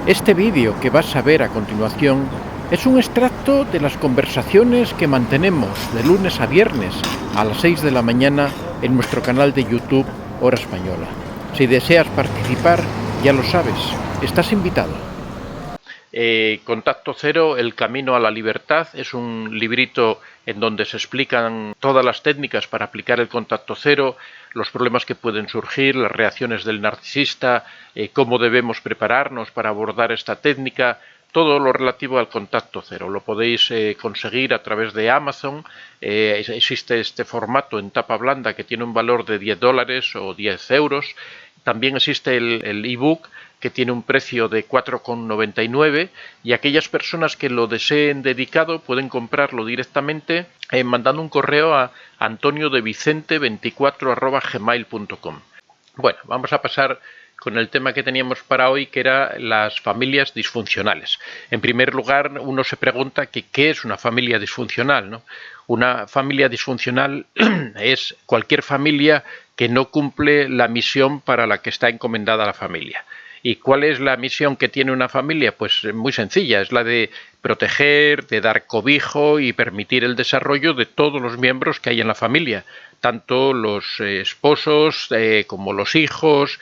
Este vídeo que vas a ver a continuación es un extracto de las conversaciones que mantenemos de lunes a viernes a las 6 de la mañana en nuestro canal de YouTube Hora Española. Si deseas participar, ya lo sabes, estás invitado. Contacto Cero, el camino a la libertad, es un librito en donde se explican todas las técnicas para aplicar el contacto cero, los problemas que pueden surgir, las reacciones del narcisista, cómo debemos prepararnos para abordar esta técnica, todo lo relativo al contacto cero. Lo podéis conseguir a través de Amazon. Existe este formato en tapa blanda que tiene un valor de $10 o 10 euros. También existe el ebook que tiene un precio de 4,99 y aquellas personas que lo deseen dedicado pueden comprarlo directamente mandando un correo a antoniodevicente24@gmail.com. Bueno, vamos a pasar con el tema que teníamos para hoy, que era las familias disfuncionales. En primer lugar, uno se pregunta que ¿qué es una familia disfuncional, ¿no? Una familia disfuncional es cualquier familia que no cumple la misión para la que está encomendada la familia. ¿Y cuál es la misión que tiene una familia? Pues muy sencilla, es la de proteger, de dar cobijo y permitir el desarrollo de todos los miembros que hay en la familia, tanto los esposos como los hijos.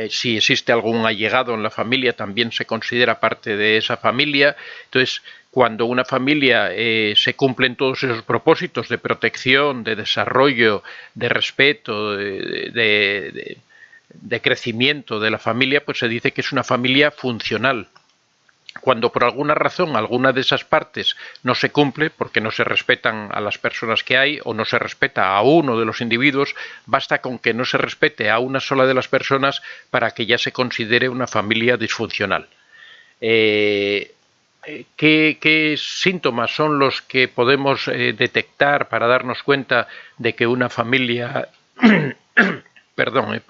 Si existe algún allegado en la familia, también se considera parte de esa familia. Entonces, cuando una familia se cumplen todos esos propósitos de protección, de desarrollo, de respeto, de crecimiento de la familia, pues se dice que es una familia funcional. Cuando por alguna razón alguna de esas partes no se cumple, porque no se respetan a las personas que hay o no se respeta a uno de los individuos, basta con que no se respete a una sola de las personas para que ya se considere una familia disfuncional. ¿Qué síntomas son los que podemos detectar para darnos cuenta de que una familia... Perdón,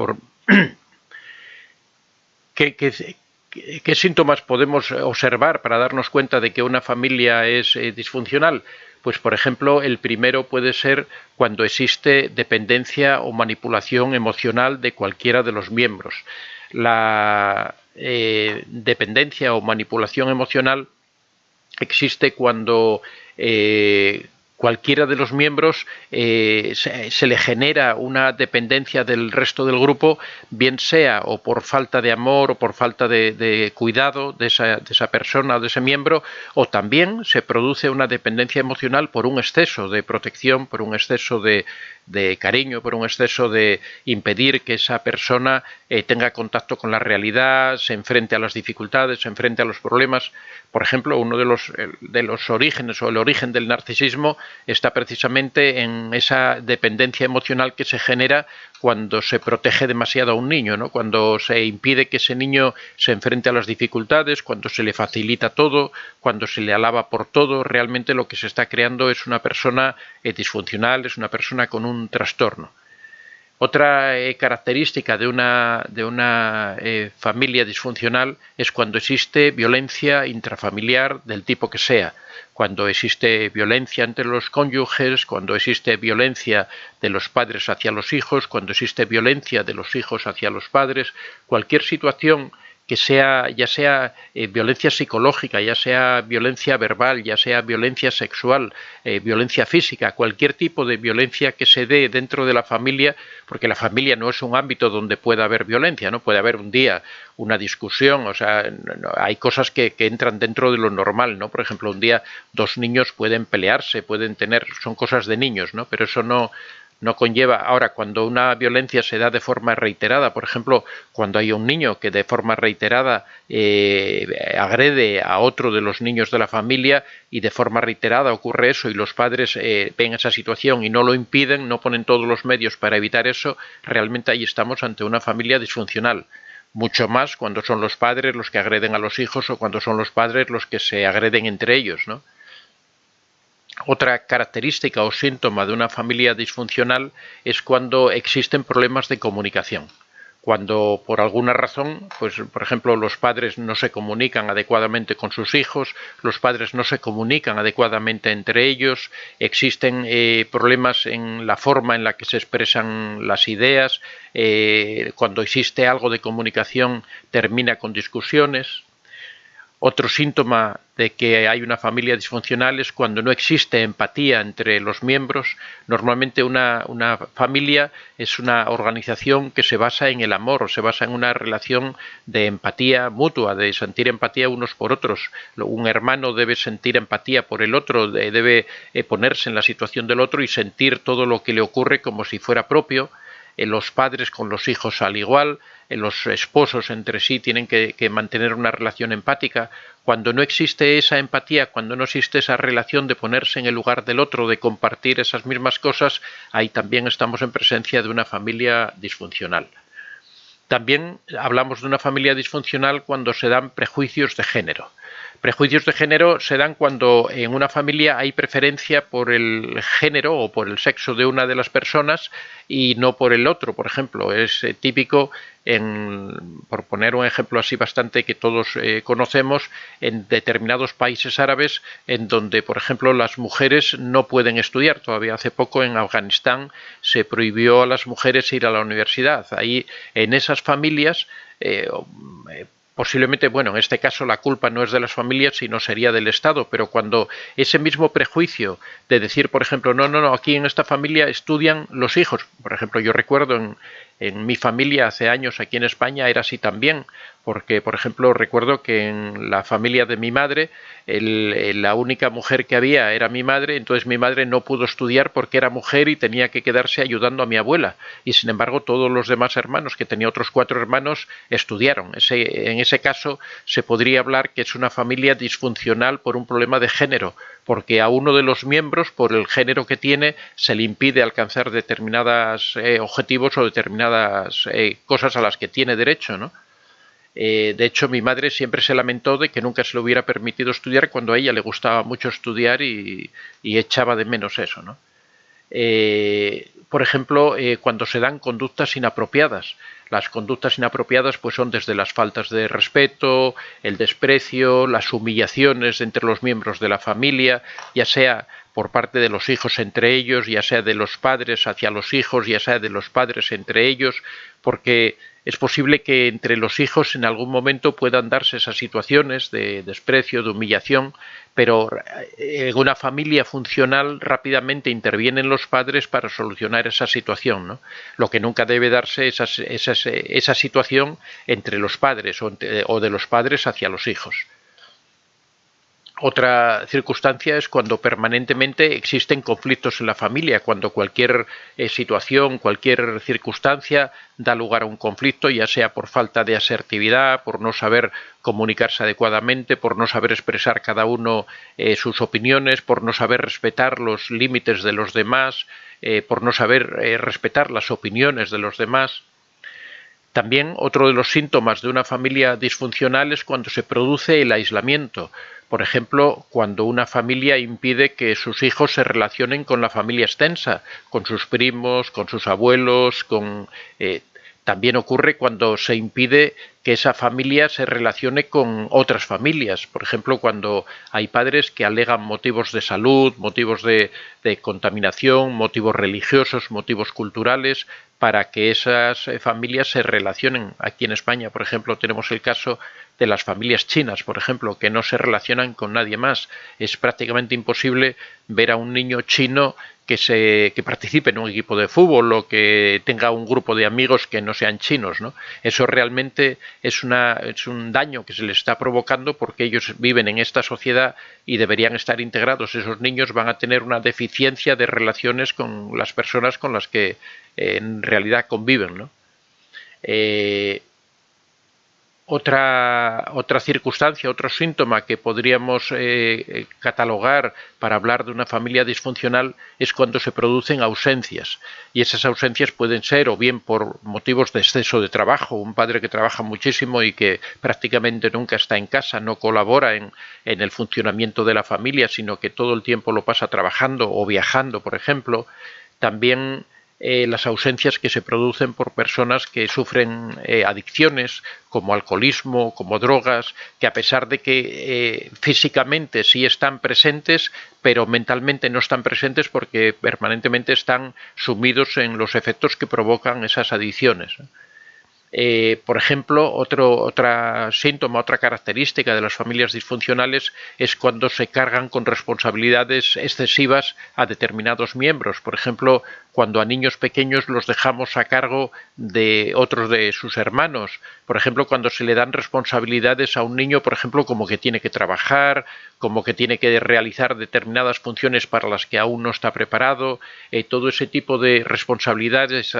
¿Qué síntomas podemos observar para darnos cuenta de que una familia es disfuncional? Pues, por ejemplo, el primero puede ser cuando existe dependencia o manipulación emocional de cualquiera de los miembros. La dependencia o manipulación emocional existe cuando cualquiera de los miembros se le genera una dependencia del resto del grupo, bien sea o por falta de amor o por falta de cuidado de esa persona o de ese miembro, o también se produce una dependencia emocional por un exceso de protección, por un exceso de cariño, por un exceso de impedir que esa persona tenga contacto con la realidad, se enfrente a las dificultades, se enfrente a los problemas. Por ejemplo, uno de los orígenes o el origen del narcisismo está precisamente en esa dependencia emocional que se genera cuando se protege demasiado a un niño, ¿no? Cuando se impide que ese niño se enfrente a las dificultades, cuando se le facilita todo, cuando se le alaba por todo. Realmente lo que se está creando es una persona disfuncional, es una persona con un trastorno. Otra característica de una familia disfuncional es cuando existe violencia intrafamiliar del tipo que sea, cuando existe violencia entre los cónyuges, cuando existe violencia de los padres hacia los hijos, cuando existe violencia de los hijos hacia los padres, cualquier situación que sea, ya sea violencia psicológica, ya sea violencia verbal, ya sea violencia sexual, violencia física, cualquier tipo de violencia que se dé dentro de la familia, porque la familia no es un ámbito donde pueda haber violencia, ¿no? Puede haber un día una discusión, o sea, hay cosas que entran dentro de lo normal, ¿no? Por ejemplo, un día dos niños pueden pelearse, son cosas de niños, ¿no? Pero eso no conlleva. Ahora, cuando una violencia se da de forma reiterada, por ejemplo, cuando hay un niño que de forma reiterada agrede a otro de los niños de la familia y de forma reiterada ocurre eso y los padres ven esa situación y no lo impiden, no ponen todos los medios para evitar eso, realmente ahí estamos ante una familia disfuncional. Mucho más cuando son los padres los que agreden a los hijos o cuando son los padres los que se agreden entre ellos, ¿no? Otra característica o síntoma de una familia disfuncional es cuando existen problemas de comunicación. Cuando por alguna razón, pues por ejemplo, los padres no se comunican adecuadamente con sus hijos, los padres no se comunican adecuadamente entre ellos, existen problemas en la forma en la que se expresan las ideas, cuando existe algo de comunicación termina con discusiones. Otro síntoma de que hay una familia disfuncional es cuando no existe empatía entre los miembros. Normalmente una familia es una organización que se basa en el amor, se basa en una relación de empatía mutua, de sentir empatía unos por otros. Un hermano debe sentir empatía por el otro, debe ponerse en la situación del otro y sentir todo lo que le ocurre como si fuera propio. Los padres con los hijos al igual, los esposos entre sí tienen que mantener una relación empática. Cuando no existe esa empatía, cuando no existe esa relación de ponerse en el lugar del otro, de compartir esas mismas cosas, ahí también estamos en presencia de una familia disfuncional. También hablamos de una familia disfuncional cuando se dan prejuicios de género. Prejuicios de género se dan cuando en una familia hay preferencia por el género o por el sexo de una de las personas y no por el otro. Por ejemplo, es típico, por poner un ejemplo así bastante que todos conocemos, en determinados países árabes en donde, por ejemplo, las mujeres no pueden estudiar. Todavía hace poco en Afganistán se prohibió a las mujeres ir a la universidad. Ahí, en esas familias, posiblemente, bueno, en este caso la culpa no es de las familias, sino sería del Estado, pero cuando ese mismo prejuicio de decir, por ejemplo, no, aquí en esta familia estudian los hijos, por ejemplo, yo recuerdo en mi familia hace años aquí en España era así también, porque, por ejemplo, recuerdo que en la familia de mi madre, la única mujer que había era mi madre, entonces mi madre no pudo estudiar porque era mujer y tenía que quedarse ayudando a mi abuela. Y sin embargo, todos los demás hermanos, que tenía otros 4 hermanos, estudiaron. En ese caso, se podría hablar que es una familia disfuncional por un problema de género, porque a uno de los miembros, por el género que tiene, se le impide alcanzar determinados objetivos o determinadas cosas a las que tiene derecho, ¿no? De hecho, mi madre siempre se lamentó de que nunca se le hubiera permitido estudiar cuando a ella le gustaba mucho estudiar y echaba de menos eso, ¿no? Por ejemplo, cuando se dan conductas inapropiadas. Las conductas inapropiadas pues son desde las faltas de respeto, el desprecio, las humillaciones entre los miembros de la familia, ya sea por parte de los hijos entre ellos, ya sea de los padres hacia los hijos, ya sea de los padres entre ellos, porque es posible que entre los hijos en algún momento puedan darse esas situaciones de desprecio, de humillación, pero en una familia funcional rápidamente intervienen los padres para solucionar esa situación, ¿no? Lo que nunca debe darse es esa situación entre los padres o de los padres hacia los hijos. Otra circunstancia es cuando permanentemente existen conflictos en la familia, cuando cualquier situación, cualquier circunstancia da lugar a un conflicto, ya sea por falta de asertividad, por no saber comunicarse adecuadamente, por no saber expresar cada uno sus opiniones, por no saber respetar los límites de los demás, por no saber respetar las opiniones de los demás. También otro de los síntomas de una familia disfuncional es cuando se produce el aislamiento. Por ejemplo, cuando una familia impide que sus hijos se relacionen con la familia extensa, con sus primos, con sus abuelos, también ocurre cuando se impide que esa familia se relacione con otras familias. Por ejemplo, cuando hay padres que alegan motivos de salud, motivos de contaminación, motivos religiosos, motivos culturales, para que esas familias se relacionen. Aquí en España, por ejemplo, tenemos el caso de las familias chinas, por ejemplo, que no se relacionan con nadie más. Es prácticamente imposible ver a un niño chino que participe en un equipo de fútbol o que tenga un grupo de amigos que no sean chinos, ¿no? Eso realmente es un daño que se les está provocando porque ellos viven en esta sociedad y deberían estar integrados. Esos niños van a tener una deficiencia de relaciones con las personas con las que en realidad conviven, ¿no? Otra circunstancia, otro síntoma que podríamos catalogar para hablar de una familia disfuncional es cuando se producen ausencias. Y esas ausencias pueden ser o bien por motivos de exceso de trabajo, un padre que trabaja muchísimo y que prácticamente nunca está en casa, no colabora en el funcionamiento de la familia, sino que todo el tiempo lo pasa trabajando o viajando, por ejemplo. También las ausencias que se producen por personas que sufren adicciones, como alcoholismo, como drogas, que a pesar de que físicamente sí están presentes, pero mentalmente no están presentes porque permanentemente están sumidos en los efectos que provocan esas adicciones. Por ejemplo, otra síntoma, otra característica de las familias disfuncionales es cuando se cargan con responsabilidades excesivas a determinados miembros. Por ejemplo, cuando a niños pequeños los dejamos a cargo de otros de sus hermanos. Por ejemplo, cuando se le dan responsabilidades a un niño, por ejemplo, como que tiene que trabajar, como que tiene que realizar determinadas funciones para las que aún no está preparado. Todo ese tipo de responsabilidades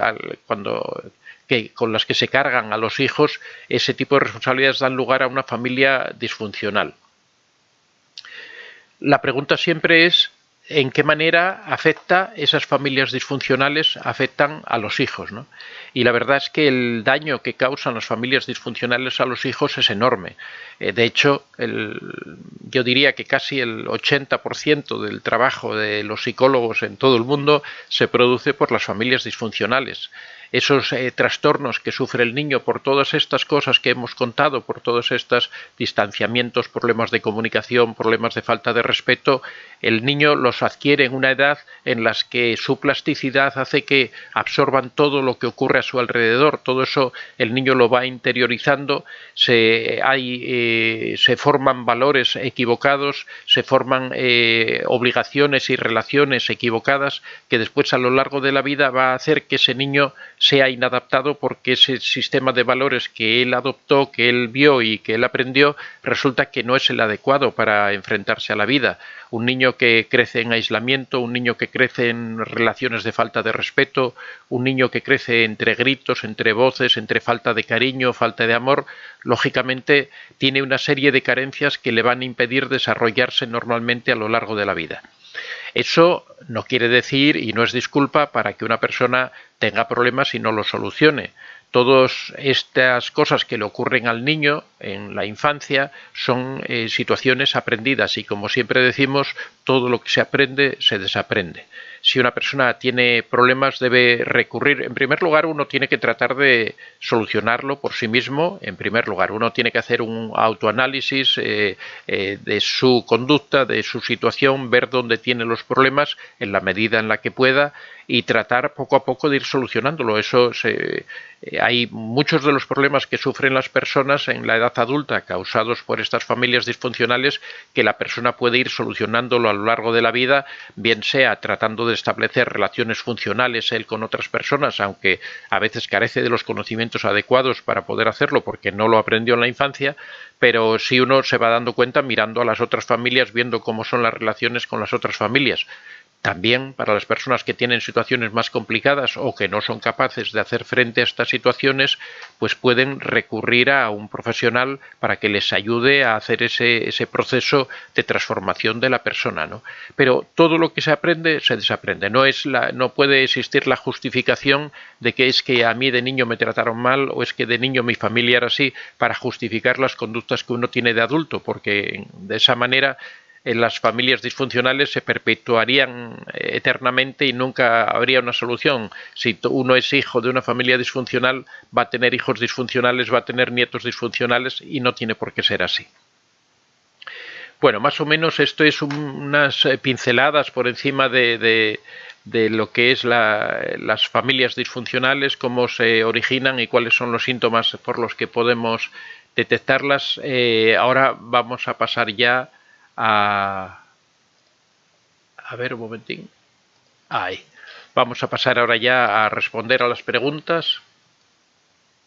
con las que se cargan a los hijos, ese tipo de responsabilidades dan lugar a una familia disfuncional. La pregunta siempre es en qué manera esas familias disfuncionales afectan a los hijos, ¿no? Y la verdad es que el daño que causan las familias disfuncionales a los hijos es enorme. De hecho, yo diría que casi el 80% del trabajo de los psicólogos en todo el mundo se produce por las familias disfuncionales. Esos trastornos que sufre el niño por todas estas cosas que hemos contado, por todos estos distanciamientos, problemas de comunicación, problemas de falta de respeto, el niño los adquiere en una edad en la que su plasticidad hace que absorban todo lo que ocurre a su alrededor. Todo eso el niño lo va interiorizando, se forman valores equivocados, se forman obligaciones y relaciones equivocadas que después a lo largo de la vida va a hacer que ese niño sea inadaptado porque ese sistema de valores que él adoptó, que él vio y que él aprendió, resulta que no es el adecuado para enfrentarse a la vida. Un niño que crece en aislamiento, un niño que crece en relaciones de falta de respeto, un niño que crece entre gritos, entre voces, entre falta de cariño, falta de amor, lógicamente tiene una serie de carencias que le van a impedir desarrollarse normalmente a lo largo de la vida. Eso no quiere decir y no es disculpa para que una persona tenga problemas y no los solucione. Todas estas cosas que le ocurren al niño en la infancia son situaciones aprendidas y, como siempre decimos, todo lo que se aprende se desaprende. Si una persona tiene problemas debe recurrir, en primer lugar uno tiene que tratar de solucionarlo por sí mismo, en primer lugar uno tiene que hacer un autoanálisis de su conducta, de su situación, ver dónde tiene los problemas en la medida en la que pueda y tratar poco a poco de ir solucionándolo. Hay muchos de los problemas que sufren las personas en la edad adulta causados por estas familias disfuncionales que la persona puede ir solucionándolo a lo largo de la vida, bien sea tratando de establecer relaciones funcionales él con otras personas, aunque a veces carece de los conocimientos adecuados para poder hacerlo porque no lo aprendió en la infancia, pero sí uno se va dando cuenta mirando a las otras familias, viendo cómo son las relaciones con las otras familias. También para las personas que tienen situaciones más complicadas o que no son capaces de hacer frente a estas situaciones, pues pueden recurrir a un profesional para que les ayude a hacer ese proceso de transformación de la persona, ¿no? Pero todo lo que se aprende se desaprende. No puede existir la justificación de que es que a mí de niño me trataron mal o es que de niño mi familia era así para justificar las conductas que uno tiene de adulto, porque de esa manera las familias disfuncionales se perpetuarían eternamente y nunca habría una solución. Si uno es hijo de una familia disfuncional, va a tener hijos disfuncionales, va a tener nietos disfuncionales y no tiene por qué ser así. Bueno, más o menos esto es unas pinceladas por encima de lo que es las familias disfuncionales, cómo se originan y cuáles son los síntomas por los que podemos detectarlas. Ahora vamos a pasar ya a ver un momentín. Ahí. Vamos a pasar ahora ya a responder a las preguntas.